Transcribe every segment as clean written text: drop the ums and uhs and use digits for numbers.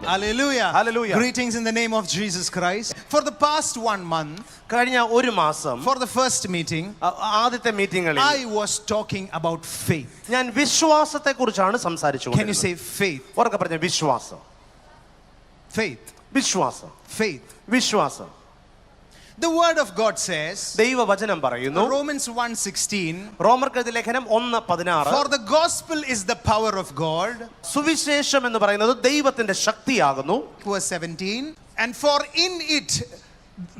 Hallelujah. Hallelujah. Greetings in the name of Jesus Christ. For the past 1 month, കഴിഞ്ഞ ഒരു മാസം for the first meeting, ആദ്യത്തെ മീറ്റിംഗിൽ I was talking about faith. ഞാൻ വിശ്വാസത്തെക്കുറിച്ചാണ് സംസാരിച്ചുകൊണ്ടിരുന്നത്. Can you say faith? ഉറക്കെ പറഞ്ഞ വിശ്വാസം. Faith. വിശ്വാസം. Faith. വിശ്വാസം. The word of God says, ദൈവവചനം പറയുന്നു, Romans 1:16, റോമർക്കെഴുതിയ ലേഖനം 1:16, for the gospel is the power of God. സുവിശേഷം എന്ന് പറയുന്നത് ദൈവത്തിന്റെ ശക്തിയാകുന്നു. Verse 17, and for in it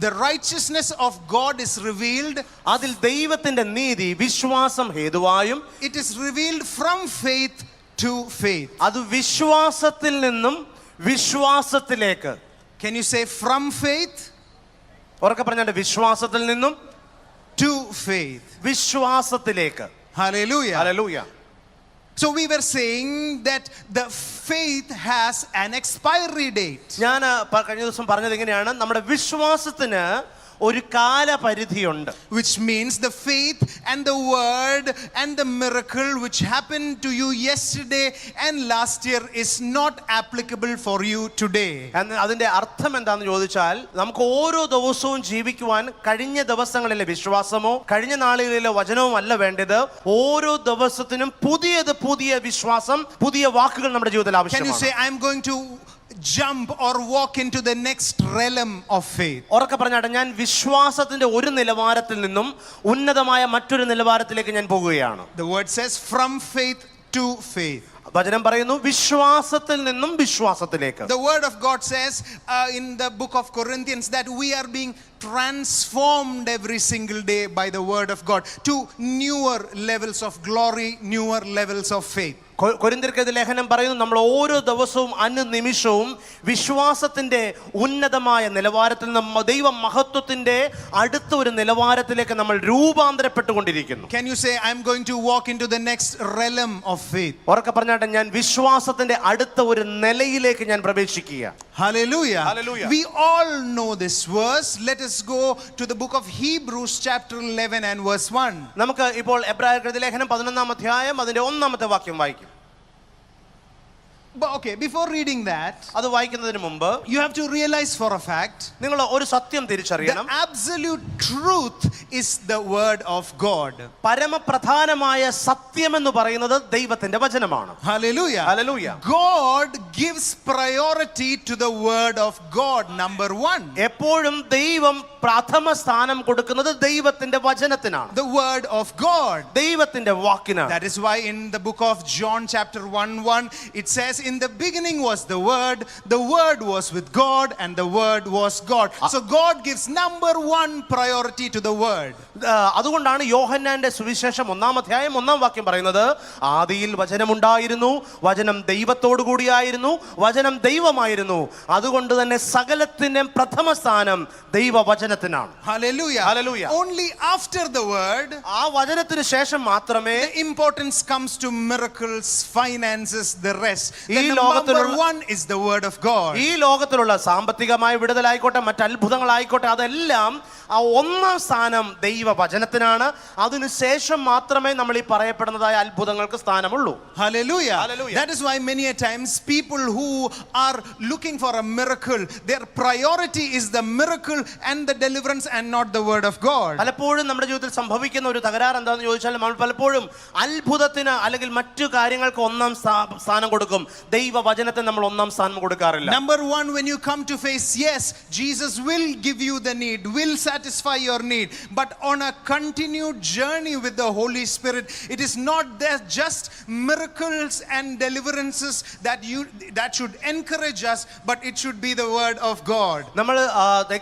the righteousness of God is revealed. അതിൽ ദൈവത്തിന്റെ നീതി വിശ്വാസം ഹേതുവായും, it is revealed from faith to faith. അത് വിശ്വാസത്തിൽ നിന്നും വിശ്വാസത്തിലേക്ക്. Can you say from faith? ഉറക്കെ പറഞ്ഞാൽ വിശ്വാസത്തിൽ നിന്നും to faith. വിശ്വാസത്തിലേക്ക്. Hallelujah. Hallelujah. So we were saying that the faith has an expiry date. ഞാൻ കഴിഞ്ഞ ദിവസം പറഞ്ഞത് എങ്ങനെയാണ്, നമ്മുടെ വിശ്വാസത്തിന് ഒരു കാലപരിധിയുണ്ട്. Which means the faith and the word and the miracle which happened to you yesterday and last year is not applicable for you today. അതിന്റെ അർത്ഥം എന്താണെന്ന് ചോദിച്ചാൽ, നമുക്ക് ഓരോ ദിവസവും ജീവിക്കുവാൻ കഴിഞ്ഞ ദിവസങ്ങളിലെ വിശ്വാസമോ കഴിഞ്ഞ നാളുകളിലെ വചനവും അല്ല വേണ്ടത്. ഓരോ ദിവസത്തിനും പുതിയ വിശ്വാസം, പുതിയ വാക്കുകൾ നമ്മുടെ ജീവിതത്തിൽ ആവശ്യമാണ്. Can you say, I'm going to jump or walk into the next realm of faith? ഉറക്കെ പറഞ്ഞാട്ടെ, ഞാൻ വിശ്വാസത്തിന്റെ ഒരു നിലവാരത്തിൽ നിന്നും ഉന്നതമായ മറ്റൊരു നിലവാരത്തിലേക്ക് ഞാൻ പോകുകയാണ്. The word says from faith to faith. വചനം പറയുന്നു വിശ്വാസത്തിൽ നിന്നും വിശ്വാസത്തിലേക്ക്. The word of God says in the book of Corinthians that we are being transformed every single day by the word of God to newer levels of glory, newer levels of faith. കൊരിന്ത്യർക്കെതിരെ ലേഖനം പറയുന്നു, നമ്മൾ ഓരോ ദിവസവും അനുനിമിഷവും വിശ്വാസത്തിന്റെ ഉന്നതമായ നിലവാരത്തിൽ നിന്ന് ദൈവ മഹത്വത്തിന്റെ അടുത്ത ഒരു നിലവാരത്തിലേക്ക് നമ്മൾ രൂപാന്തരപ്പെട്ടുകൊണ്ടിരിക്കുന്നു. Can you say, I'm going to walk into the next realm of faith? ഉറക്കെ പറഞ്ഞാട്ടെ, ഞാൻ വിശ്വാസത്തിന്റെ അടുത്ത ഒരു നിലയിലേക്ക് ഞാൻ പ്രവേശിക്കുക. Hallelujah. Hallelujah. We all know this verse. Let us go to the book of Hebrews chapter 11 and verse 1. നമുക്ക് ഇപ്പോൾ എബ്രായർക്കെതിരെ ലേഖനം 11-ാം അധ്യായം അതിന്റെ 1-ാമത്തെ വാക്യം വായിക്കും. But okay, before reading that, അത് വായിക്കുന്നതിന് മുമ്പ് you have to realize for a fact, നിങ്ങൾ ഒരു സത്യം തിരിച്ചറിയണം. the absolute truth is the word of God. പരമപ്രധാനമായ സത്യം എന്ന് പറയുന്നത് ദൈവത്തിന്റെ വചനമാണ്. Hallelujah. Hallelujah. God gives priority to the word of God, number 1. എപ്പോഴും ദൈവം പ്രഥമ സ്ഥാനം കൊടുക്കുന്നത് ദൈവത്തിന്റെ വചനത്തിനാണ്, the word of God, ദൈവത്തിന്റെ വാക്കിനാണ്. That is why in the book of John chapter 1:1 it says, in the beginning was the word was with God and the word was God. So God gives number 1 priority to the word. അതുകൊണ്ടാണ് യോഹന്നാന്റെ സുവിശേഷം 1-ാം അധ്യായം 1-ാം വാക്യം പറയുന്നത്, ആദിയിൽ വചനമുണ്ടായിരുന്നു, വചനം ദൈവത്തോടു കൂടിയായിരുന്നു, വചനം ദൈവമായിരുന്നു. അതുകൊണ്ട് തന്നെ സകലത്തിന്റെ പ്രഥമ സ്ഥാനം ദൈവവചനത്തിനാണ്. Hallelujah. Hallelujah. Only after the word, ആ വചനത്തിന് ശേഷം മാത്രമേ the importance comes to miracles, finances, the rest. ഈ Number 1 is the word of God. ഈ ലോകത്തിലുള്ള സാമ്പത്തികമായ വിടുതലായിക്കോട്ടെ, മറ്റ് അത്ഭുതങ്ങളായിക്കോട്ടെ, അതെല്ലാം ആ 1-ാം സ്ഥാനം ദൈവവചനത്തിനാണ്. അതിനുശേഷം മാത്രമേ നമ്മൾ ഈ പറയപ്പെടുന്നതായ അത്ഭുതങ്ങൾക്ക് സ്ഥാനമുള്ളൂ. Hallelujah. Hallelujah. That is why many a times people who are looking for a miracle, their priority is the miracle and the deliverance and not the word of God. പലപ്പോഴും നമ്മുടെ ജീവിതത്തിൽ സംഭവിക്കുന്ന ഒരു തകരാർ എന്താണെന്ന് ചോദിച്ചാൽ, നമ്മൾ പലപ്പോഴും അത്ഭുതത്തിന് അല്ലെങ്കിൽ മറ്റു കാര്യങ്ങൾക്ക് 1-ാം സ്ഥാനം കൊടുക്കും, ദൈവവചനത്തിന് നമ്മൾ 1-ാം സ്ഥാനം കൊടുക്കാറില്ല. Number 1, when you come to face, yes, Jesus will give you the need, will satisfy your need, but on a continued journey with the Holy Spirit, it is not there just miracles and deliverances that should encourage us, but it should be the word of God. നമ്മൾ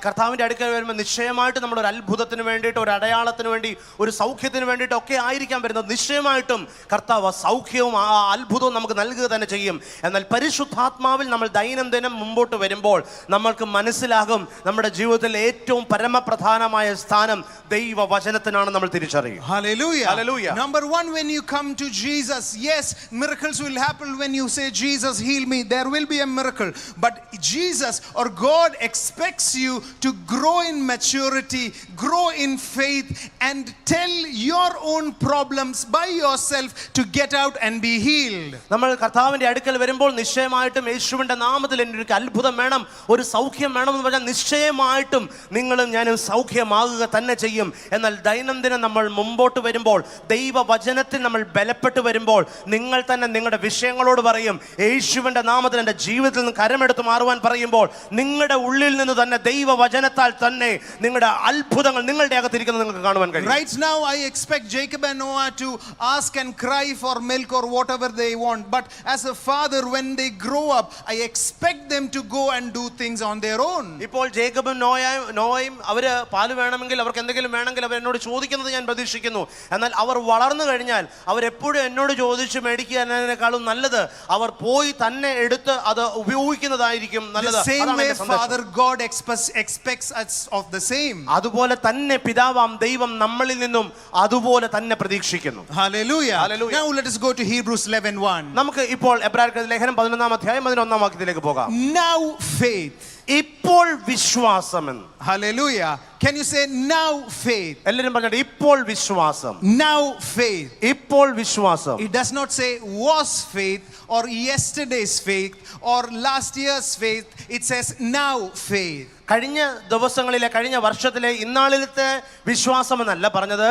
കർത്താവിന്റെ അടുക്കൽ വരുമ്പോൾ നിശ്ചയമായിട്ട് നമ്മൾ ഒരു അത്ഭുതത്തിന് വേണ്ടിയിട്ട്, ഒരു അടയാളത്തിന് വേണ്ടി, ഒരു സൗഖ്യത്തിന് വേണ്ടിയിട്ട് ഒക്കെ ആയിരിക്കാം വരുന്നത്. നിശ്ചയമായിട്ടും കർത്താവ് സൗഖ്യവും ആ അത്ഭുതവും നമുക്ക് നൽകുക തന്നെ ചെയ്യും. എന്നാൽ പരിശുദ്ധാത്മാവിൽ നമ്മൾ ദൈനംദിനം മുമ്പോട്ട് വരുമ്പോൾ നമ്മൾക്ക് മനസ്സിലാകും നമ്മുടെ ജീവിതത്തിൽ ഏറ്റവും പരമപ്രധാനമായ സ്ഥാനം ദൈവവചനത്തിനാണ് നമ്മൾ തിരിച്ചറിയും. Hallelujah. Hallelujah. Number 1, when you come to Jesus, yes, miracles will happen when you say, Jesus, heal me. There will be a miracle. But Jesus or God expects you to grow in maturity, grow in faith, and tell your own problems by yourself to get out and be healed. നമ്മൾ കർത്താവിന്റെ അടുക്കൽ വരുമ്പോൾ നിശ്ചയമായിട്ടും യേശുവിന്റെ നാമത്തിൽ എനിക്ക് അത്ഭുതം വേണം, ഒരു സൗഖ്യം വേണമെന്ന് പറഞ്ഞാൽ നിശ്ചയമായിട്ടും നിങ്ങളും ഞാനും സൗഖ്യമാകുക തന്നെ ചെയ്യും. എന്നാൽ ദൈനംദിനം നമ്മൾ മുമ്പോട്ട് വരുമ്പോൾ, ദൈവവചനത്തിൽ നമ്മൾ ബലപ്പെട്ട് വരുമ്പോൾ, നിങ്ങൾ തന്നെ നിങ്ങളുടെ വിഷയങ്ങളോട് പറയും, യേശുവിന്റെ നാമത്തിൽ എൻ്റെ ജീവിതത്തിൽ നിന്ന് കരമെടുത്ത് മാറുവാൻ പറയുമ്പോൾ, നിങ്ങളുടെ ഉള്ളിൽ നിന്ന് തന്നെ ദൈവവചനത്താൽ തന്നെ നിങ്ങളുടെ അത്ഭുതങ്ങൾ നിങ്ങളുടെ അകത്തിരിക്കുന്നത് നിങ്ങൾക്ക് കാണുവാൻ കഴിയും. Right now I expect Jacob and Noah to ask and cry for milk or whatever they want, but as a father, when they grow up, I expect them to go and do things on their own. ഇപ്പോൾ ജേക്കബും നോയയും അവര് പാല് വേണമെങ്കിൽ, അവർക്ക് എന്തെങ്കിലും വേണമെങ്കിൽ അവർ എന്നോട് ചോദിക്കുന്നത് ഞാൻ പ്രതീക്ഷിക്കുന്നു. എന്നാൽ അവർ വളർന്നു കഴിഞ്ഞാൽ അവരെപ്പോഴും എന്നോട് ചോദിച്ച് മേടിക്കുന്നതിനേക്കാളും നല്ലത് അവർ പോയി തന്നെ എടുത്ത് അത് ഉപയോഗിക്കുന്നതായിരിക്കും നല്ലത്. The same way Father God expects us of the same. അതുപോലെ തന്നെ പിതാവാം ദൈവം നമ്മളിൽ നിന്നും അതുപോലെ തന്നെ പ്രതീക്ഷിക്കുന്നു. Hallelujah. Hallelujah. Now let us go to Hebrews 11:1. നമുക്ക് ഇപ്പോൾ എബ്രായർക്കെഴുതിയ ലേഖനം 11-ാം അധ്യായം 11-ാം വാക്യത്തിലേക്ക് പോകാം. Now faith. ഇപ്പോൾ വിശ്വാസം. Hallelujah. Can you say now faith? എല്ലാവരും പറഞ്ഞിട്ട് ഇപ്പോൾ വിശ്വാസം. Now faith. ഇപ്പോൾ വിശ്വാസം. It does not say was faith or yesterday's faith or last year's faith. It says now faith. കഴിഞ്ഞ ദിവസങ്ങളിലെ, കഴിഞ്ഞ വർഷത്തിലെ, ഇന്നാളിലത്തെ വിശ്വാസം എന്നല്ല പറഞ്ഞത്,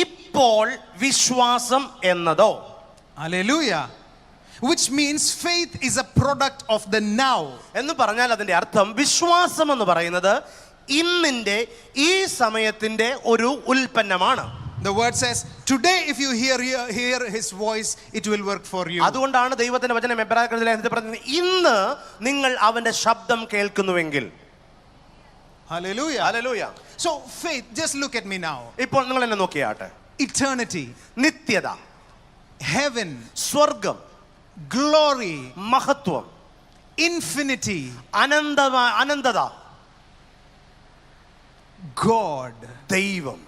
ഇപ്പോൾ വിശ്വാസം എന്നതോ. Hallelujah. Which means faith is a product of the now. എന്ന് പറഞ്ഞാൽ അതിന്റെ അർത്ഥം വിശ്വാസം എന്ന് പറയുന്നത് ഇന്നിന്റെ ഈ സമയത്തിന്റെ ഒരു ഉൽപ്പന്നമാണ്. The word says today if you hear his voice it will work for you. അതുകൊണ്ടാണ് ദൈവത്തിന്റെ വചനം എബ്രായർക്കെഴുതിയ ലേഖനത്തിൽ പറയുന്നത്, ഇന്ന് നിങ്ങൾ അവന്റെ ശബ്ദം കേൾക്കുന്നുവെങ്കിൽ. Hallelujah. Hallelujah. So faith, just look at me now. ഇപ്പോൾ നിങ്ങൾ എന്നെ നോക്കിയാട്ടെ. Eternity, നിത്യത, heaven, സ്വർഗം, glory, മഹത്വം, infinity, അനന്തത, God, ദൈവം.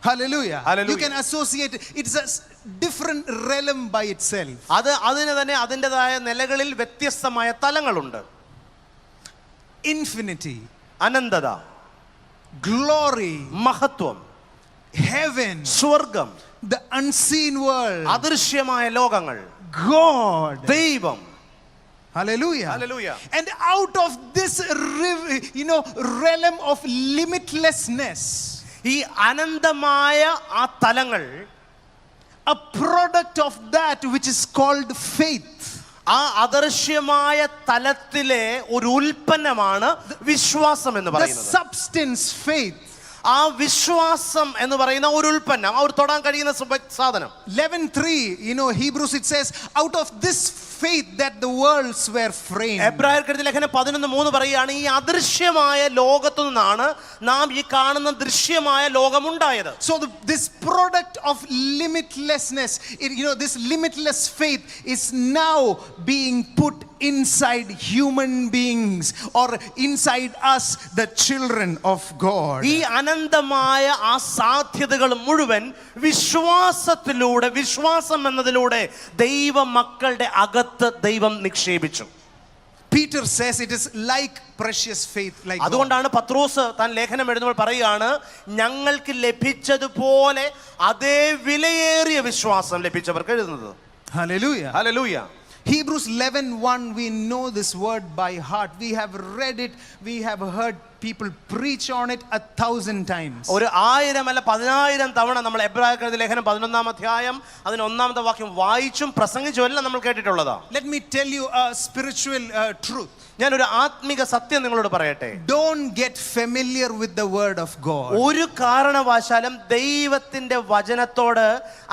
Hallelujah. Hallelujah. You can associate it. It's a different realm by itself. അതിന് തന്നെ അതിൻ്റെതായ നിലകളിൽ വ്യത്യസ്തമായ തലങ്ങളുണ്ട്. Infinity, അനന്തത, glory, മഹത്വം, heaven, സ്വർഗം, the unseen world, അദൃശ്യമായ ലോകങ്ങൾ, God, ദൈവം. Hallelujah. Hallelujah. And out of this realm of limitlessness, ഈ അനന്തമായ ആ തലങ്ങൾ, a product of that which is called faith. ആ അദൃശ്യമായ തലത്തിലെ ഒരു ഉൽപ്പന്നമാണ് വിശ്വാസം എന്ന് The പറയുന്നത്. substance faith. ആ വിശ്വാസം എന്ന് പറയുന്ന ഒരു ഉൽപ്പന്നം, അവർ തൊടാൻ കഴിയുന്ന സാധനം. 11:3, Hebrews, it says out of this faith that the worlds were framed. എബ്രായർക്കെഴുതിയ ലേഖനം 11:3 പറയുകയാണ്, ഈ അദൃശ്യമായ ലോകത്തു നിന്നാണ് നാം ഈ കാണുന്ന ദൃശ്യമായ ലോകമുണ്ടായത്. So this product of limitlessness, this limitless faith is now being put inside human beings or inside us, the children of God. ഈ അനന്തമായ ആ സാധ്യതകൾ മുഴുവൻ വിശ്വാസത്തിലൂടെ, വിശ്വാസം എന്നതിലൂടെ ദൈവ മക്കളുടെ അകത്ത് ദൈവം നിക്ഷേപിച്ചു. Peter says it is like precious faith, like അതുകൊണ്ടാണ് പത്രോസ് താൻ ലേഖനം എഴുതുമ്പോൾ പറയുകയാണ്, ഞങ്ങൾക്ക് ലഭിച്ചതുപോലെ അതേ വിലയേറിയ വിശ്വാസം ലഭിച്ചവർക്ക് എഴുതുന്നത്. Hallelujah. Hallelujah. Hebrews 11:1, we know this word by heart. We have read it, we have heard people preach on it 1,000 times. ഒരു 1000 അല്ല 10,000 തവണ നമ്മൾ എബ്രായർക്കെഴുതിയ ലേഖനം 11-ാം അധ്യായം അതിന് 1-ാമത്തെ വാക്യം വായിച്ചും പ്രസംഗിച്ചും എല്ലാം നമ്മൾ കേട്ടിട്ടുള്ളതാ. Let me tell you a spiritual truth. ഞാനൊരു ആത്മിക സത്യം നിങ്ങളോട് പറയട്ടെ. Don't get familiar with the word of God. ഒരു കാരണവശാലും ദൈവത്തിന്റെ വചനത്തോട്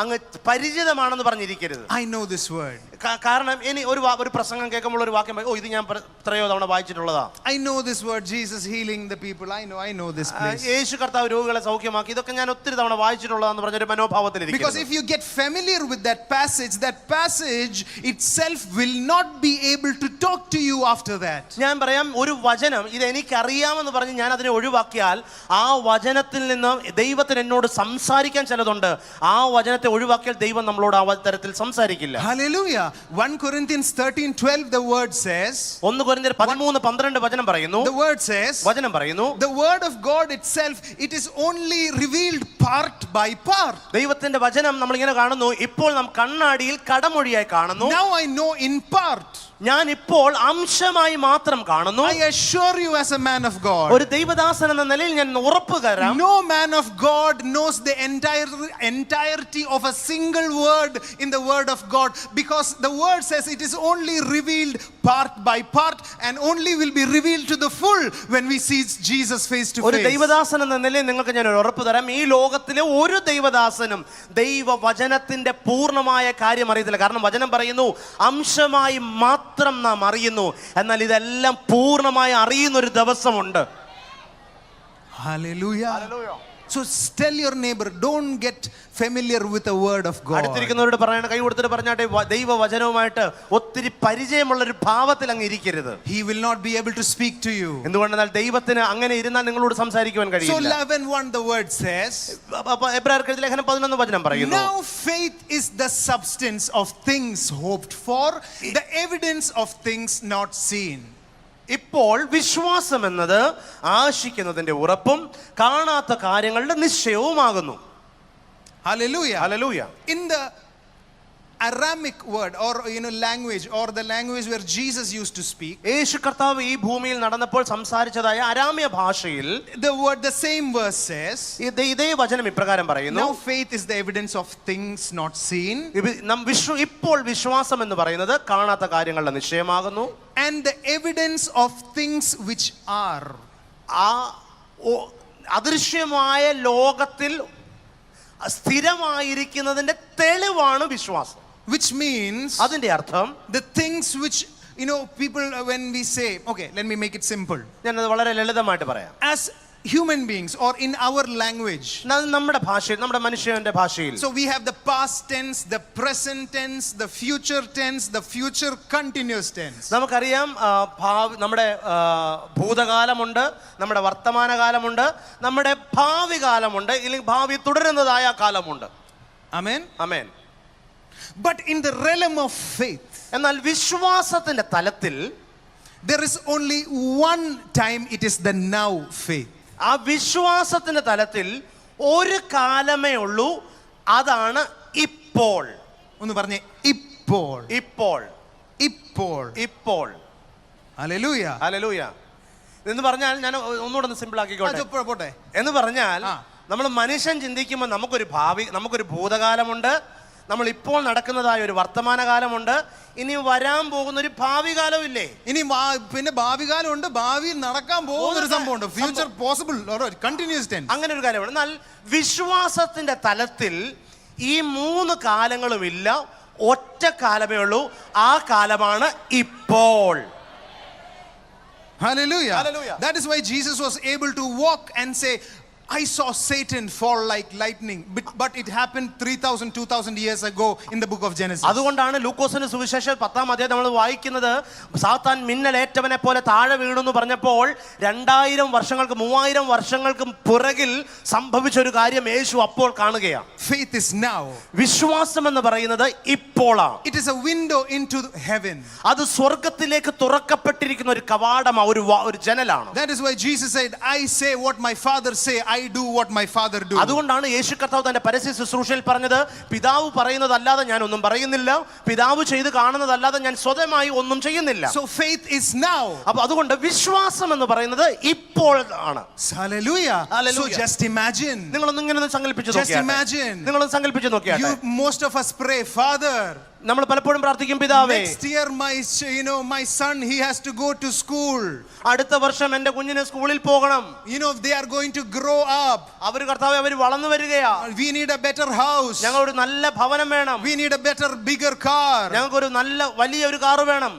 അങ്ങ് പരിചിതമാണെന്ന് പറഞ്ഞിരിക്കരുത്. I know this word. കാരണം ഇനി ഒരു പ്രസംഗം കേൾക്കുമ്പോൾ ഒരു വാക്യം ഇത് ഞാൻ എത്രയോ തവണ വായിച്ചിട്ടുള്ളതാ. I know this word, Jesus healing the people. I know this place. യേശു കർത്താവ് രോഗികളെ സൗഖ്യമാക്കി, ഇതൊക്കെ ഞാൻ ഒത്തിരി തവണ വായിച്ചിട്ടുള്ളതാന്ന് പറഞ്ഞൊരു മനോഭാവത്തിലിരിക്കുന്നു. Because if you get familiar with that passage itself will not be able to talk to you after that. ഞാൻ പറയാം, ഒരു വചനം ഇത് എനിക്കറിയാമെന്ന് പറഞ്ഞ് ഞാൻ അതിനെ ഒഴിവാക്കിയാൽ ആ വചനത്തിൽ നിന്ന് ദൈവത്തിന് എന്നോട് സംസാരിക്കാൻ ചിലതുണ്ട്. ആ വചനത്തെ ഒഴിവാക്കിയാൽ ദൈവം നമ്മളോട് ആ തരത്തിൽ സംസാരിക്കില്ല. Hallelujah. 1 Corinthians 13:12 the word says, 1 കൊരിന്ത്യർ 13:12 വചനം പറയുന്നു, the word says, വചനം വചനം പറയുന്നു, the word of God itself, it is only revealed part by part. ദൈവത്തിന്റെ വചനം നമ്മൾ ഇങ്ങനെ കാണുന്നു, ഇപ്പോൾ നാം കണ്ണാടിയിൽ കടമൊഴിയായി കാണുന്നു. Now I know in part. ഞാൻ ഇപ്പോൾ അംശമായി മാത്രം കാണുന്നു. I assure you as a man of God, ഒരു ദൈവദാസൻ എന്ന നിലയിൽ ഞാൻ ഉറപ്പ് തരാം, no man of God knows the entirety of a single word in the word of God, because the word says it is only revealed part by part and only will be revealed to the full when we see Jesus face to ഒരു face. ദൈവദാസൻ എന്ന നിലയിൽ നിങ്ങൾക്ക് ഞാൻ ഒരു ഉറപ്പ് തരാം, ഈ ലോകത്തിലെ ഒരു ദൈവദാസനും ദൈവവചനത്തിന്റെ പൂർണ്ണമായ കാര്യം അറിയത്തില്ല. കാരണം വചനം പറയുന്നു, അംശമായി മാത്രം നാം അറിയുന്നു, എന്നാൽ ഇതെല്ലാം പൂർണ്ണമായി അറിയുന്ന ഒരു ദിവസമുണ്ട്. Hallelujah. So tell your neighbor, don't get familiar with the word of God. അടുത്തിരിക്കുന്നവരോട് പറയണം, കൈ കൊടുത്തിട്ട് പറഞ്ഞാട്ടെ, ദൈവവചനവുമായിട്ട് ഒത്തിരി പരിചയമുള്ള ഒരു ഭാവത്തിൽ അങ്ങ് ഇരിക്കരുത്. He will not be able to speak to you. എന്തുകൊണ്ടെന്നാൽ ദൈവത്തിന് അങ്ങനെ ഇരുന്നാൽ നിങ്ങളോട് സംസാരിക്കുവാൻ So കഴിയില്ല. 11:1 the word says, എബ്രായർക്ക് ലേഖനം 11 വചനം പറയുന്നു, now faith is the substance of things hoped for, the evidence of things not seen. ഇപ്പോൾ വിശ്വാസം എന്നത് ആശിക്കുന്നതിന്റെ ഉറപ്പും കാണാത്ത കാര്യങ്ങളുടെ നിശ്ചയവുമാകുന്നു. Hallelujah. Hallelujah. In the Aramic word or language, or the language where Jesus used to speak, യേശു കർത്താവ് ഈ ഭൂമിയിൽ നടന്നപ്പോൾ സംസാരിച്ചതായ അരാമ്യ ഭാഷയിൽ the same verse says, ഇതേ വചനം ഇപ്രകാരം പറയുന്നു, now faith is the evidence of things not seen, ഇപ്പോൾ വിശ്വാസം എന്ന് പറയുന്നത് കാണാത്ത കാര്യങ്ങളുടെ നിശ്ചയമാകുന്നു, and the evidence of things which are. ആ അദൃശ്യമായ ലോകത്തിൽ സ്ഥിരമായിരിക്കുന്നതിന്റെ തെളിവാണ് വിശ്വാസം. Which means അതിന്റെ അർത്ഥം, the things which people, when we say, okay, let me make it simple, ഞാനത് വളരെ ലളിതമായിട്ട് പറയാം. as human beings or in our language, നമ്മുടെ ഭാഷയിൽ, നമ്മുടെ മനുഷ്യന്റെ ഭാഷയിൽ, so we have the past tense, the present tense, the future tense, the future continuous tense. നമുക്കറിയാം നമ്മുടെ ഭൂതകാലമുണ്ട്, നമ്മുടെ വർത്തമാനകാലമുണ്ട്, നമ്മുടെ ഭാവി കാലമുണ്ട്, ഇല്ലെങ്കിൽ ഭാവി തുടരുന്നതായ കാലമുണ്ട്. Amen. Amen. But in the realm of faith, എന്നാൽ വിശ്വാസത്തിന്റെ തലത്തിൽ there is only one time, it is the now faith. ആ വിശ്വാസത്തിന്റെ തലത്തിൽ ഒരു കാലമേ ഉള്ളൂ, അതാണ് ഇപ്പോൾ. ഒന്ന് പറഞ്ഞേ, ഇപ്പോൾ. ഇപ്പോൾ. ഇപ്പോൾ. ഇപ്പോൾ. Hallelujah. ഹല്ലേലൂയ. എന്ന് പറഞ്ഞാൽ ഞാൻ ഒന്നുകൂടെ സിമ്പിൾ ആക്കിക്കോട്ടെ. പോട്ടെ. എന്ന് പറഞ്ഞാൽ നമ്മൾ മനുഷ്യൻ ചിന്തിക്കുമ്പോൾ നമുക്കൊരു ഭാവി, നമുക്കൊരു ഭൂതകാലമുണ്ട്, നമ്മൾ ഇപ്പോൾ നടക്കുന്നതായ ഒരു വർത്തമാനകാലമുണ്ട്, ഇനി വരാൻ പോകുന്ന ഒരു ഭാവി കാലം ഇല്ലേ? ഇനി പിന്നെ ഭാവി കാലം ഉണ്ട്, ഭാവിയിൽ നടക്കാൻ പോകുന്ന ഒരു സംഭവമുണ്ട്, ഫ്യൂച്ചർ പോസിബിൾ കണ്ടിന്യൂസ് ടെൻസ്, അങ്ങനെ ഒരു കാര്യമാണ്. എന്നാൽ വിശ്വാസത്തിന്റെ തലത്തിൽ ഈ മൂന്ന് കാലങ്ങളും ഇല്ല, ഒറ്റ കാലമേ ഉള്ളൂ, ആ കാലമാണ് ഇപ്പോൾ. Hallelujah. Hallelujah. That is why Jesus was able to walk and say, I saw Satan fall like lightning, but it happened 3,000 2,000 years ago in the book of Genesis. അതുകൊണ്ടാണ് ലൂക്കോസിന്റെ സുവിശേഷം 10-ാം അധ്യായം നമ്മൾ വായിക്കുന്നത്, സാത്താൻ മിന്നലേറ്റവനെ പോലെ താഴെ വീണു എന്ന് പറഞ്ഞപ്പോൾ 2000 വർഷങ്ങൾക്ക് 3000 വർഷങ്ങൾക്ക് പുറകിൽ സംഭവിച്ച ഒരു കാര്യം യേശു അപ്പോൾ കാണുകയാണ്. Faith is now. വിശ്വാസം എന്ന് പറയുന്നത് ഇപ്പോഴാണ്. It is a window into heaven. അത് സ്വർഗ്ഗത്തിലേക്ക് തുറക്കപ്പെട്ടിരിക്കുന്ന ഒരു കവാടമാണ്, ഒരു ജനലാണ്. That is why Jesus said, I say what my Father say, I do what my Father do. അതുകൊണ്ടാണ് യേശു കർത്താവ് തന്റെ പരസ്യ ശുശ്രൂഷയിൽ പറഞ്ഞത്, പിതാവ് പറയുന്നതല്ലാതെ ഞാൻ ഒന്നും പറയുന്നില്ല, പിതാവ് ചെയ്ത് കാണുന്നതല്ലാതെ ഞാൻ സ്വതമായി ഒന്നും ചെയ്യുന്നില്ല. So faith is now. അപ്പോൾ അതുകൊണ്ട് വിശ്വാസം എന്ന് പറയുന്നത് ഇപ്പോൾ ആണ്. Hallelujah. Hallelujah. So just imagine. നിങ്ങളൊന്ന് ഇങ്ങനെ സങ്കല്പിച്ചു Just നോക്കിയാട്ടെ. imagine. നിങ്ങളൊന്ന് സങ്കല്പിച്ചു നോക്കിയാട്ടെ. Most of us pray, Father, നമ്മൾ പലപ്പോഴും പ്രാർത്ഥിക്കും, പിതാവേ, next year my son, he has to go to school. അടുത്ത വർഷം എന്റെ കുഞ്ഞിന് സ്കൂളിൽ പോകണം. They are going to grow up. അവർ കർത്താവേ, അവർ വളർന്നു വരികയാ. We need a better house. ഞങ്ങൾ ഒരു നല്ല ഭവനം വേണം. We need a better, bigger car. ഞങ്ങൾക്ക് ഒരു നല്ല വലിയ ഒരു കാർ വേണം.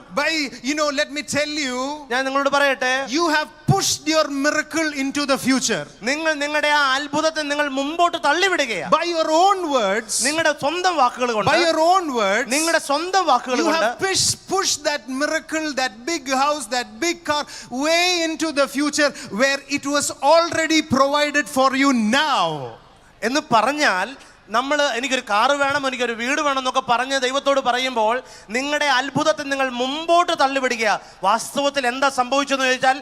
Let me tell you, ഞാൻ നിങ്ങളോട് പറയട്ടെ, you have pushed your miracle into the future. നിങ്ങൾ നിങ്ങളുടെ ആ അത്ഭുതത്തെ നിങ്ങൾ മുമ്പോട്ട് തള്ളിവിടുകയാണ്. By your own words. നിങ്ങളുടെ സ്വന്തം വാക്കുകൾ കൊണ്ട്. By your own words. നിങ്ങളുടെ സ്വന്തം വാക്കുകൾ You കൊണ്ട്. have pushed that miracle, that big house, that big car way into the future where it was already provided for you now. എന്ന് പറഞ്ഞാൽ നമ്മൾ എനിക്കൊരു കാറ് വേണം, എനിക്കൊരു വീട് വേണം എന്നൊക്കെ പറഞ്ഞ് ദൈവത്തോട് പറയുമ്പോൾ നിങ്ങളുടെ അത്ഭുതത്തെ നിങ്ങൾ മുമ്പോട്ട് തള്ളിവിടുക. വാസ്തവത്തിൽ എന്താ സംഭവിച്ചെന്ന് ചോദിച്ചാൽ,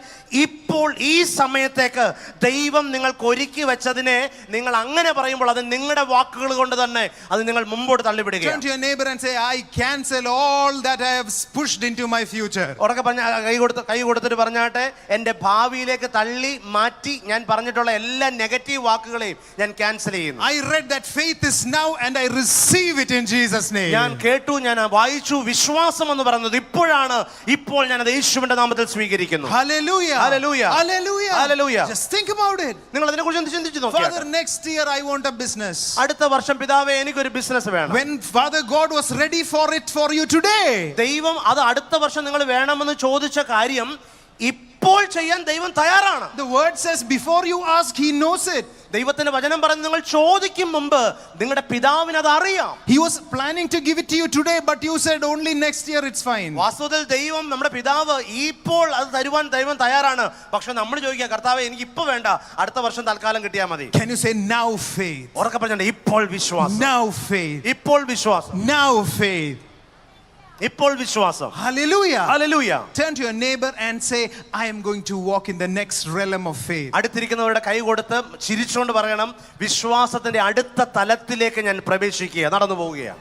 ഇപ്പോൾ ഈ സമയത്തേക്ക് ദൈവം നിങ്ങൾക്ക് ഒരുക്കി വെച്ചതിനെ നിങ്ങൾ അങ്ങനെ പറയുമ്പോൾ അത് നിങ്ങളുടെ വാക്കുകൾ കൊണ്ട് തന്നെ അത് നിങ്ങൾ മുമ്പോട്ട് തള്ളിവിടുക. Turn to your neighbor and say, I cancel all that I have pushed into my future. ഉറക്കെ പറഞ്ഞ കൈ കൊടുത്തിട്ട് പറഞ്ഞാട്ടെ, എൻ്റെ ഭാവിയിലേക്ക് തള്ളി മാറ്റി ഞാൻ പറഞ്ഞിട്ടുള്ള എല്ലാ നെഗറ്റീവ് വാക്കുകളെയും ഞാൻ ക്യാൻസൽ ചെയ്യുന്നു. I read that faith is now and I receive it in Jesus' name. ഞാൻ കേട്ടു, ഞാൻ വായിച്ചു, വിശ്വാസം എന്ന് പറയുന്നത് ഇപ്പോഴാണ്, ഇപ്പോൾ ഞാൻ അത് യേശുവിന്റെ നാമത്തിൽ സ്വീകരിക്കുന്നു. Hallelujah. Hallelujah. Hallelujah. Hallelujah. Just think about it. നിങ്ങൾ അതിനെക്കുറിച്ച് ചിന്തിച്ചു നോക്കിയാൽ, Father, next year I want a business. അടുത്ത വർഷം പിതാവേ എനിക്കൊരു ബിസിനസ് വേണം. When Father God was ready for it for you today. ദൈവം അത് അടുത്ത വർഷം നിങ്ങൾ വേണമെന്ന് ചോദിച്ച കാര്യം ഇപ്പോൾ ചെയ്യാൻ ദൈവം തയ്യാറാണ്. The word says before you ask, He knows it. ദൈവത്തിന്റെ വചനം പറയുന്നത് നിങ്ങൾ ചോദിക്കും മുമ്പ് നിങ്ങളുടെ പിതാവിന് അത് അറിയാം. He was planning to give it to you today, but you said only next year it's fine. വാസ്തവത്തിൽ ദൈവം, നമ്മുടെ പിതാവ് ഇപ്പോൾ അത് തരുവാൻ ദൈവം തയ്യാറാണ്. പക്ഷെ നമ്മൾ ചോദിക്കുക, കർത്താവേ എനിക്ക് ഇപ്പൊ വേണ്ട, അടുത്ത വർഷം തൽക്കാലം കിട്ടിയാൽ മതി. Can you say now faith? ഉറക്കെ പറഞ്ഞാൽ ഇപ്പോൾ വിശ്വാസം, Now faith. ഇപ്പോൾ വിശ്വാസം, Now faith. ഇപ്പോൾ വിശ്വാസം. Hallelujah. Hallelujah. Turn to your neighbor and say, I am going to walk in the next realm of faith. അടുത്തിരിക്കുന്നവരുടെ കൈ കൊടുത്ത് ചിരിച്ചുകൊണ്ട് പറയണം, വിശ്വാസത്തിന്റെ അടുത്ത തലത്തിലേക്ക് ഞാൻ പ്രവേശിക്കുക, നടന്നു പോവുകയാണ്.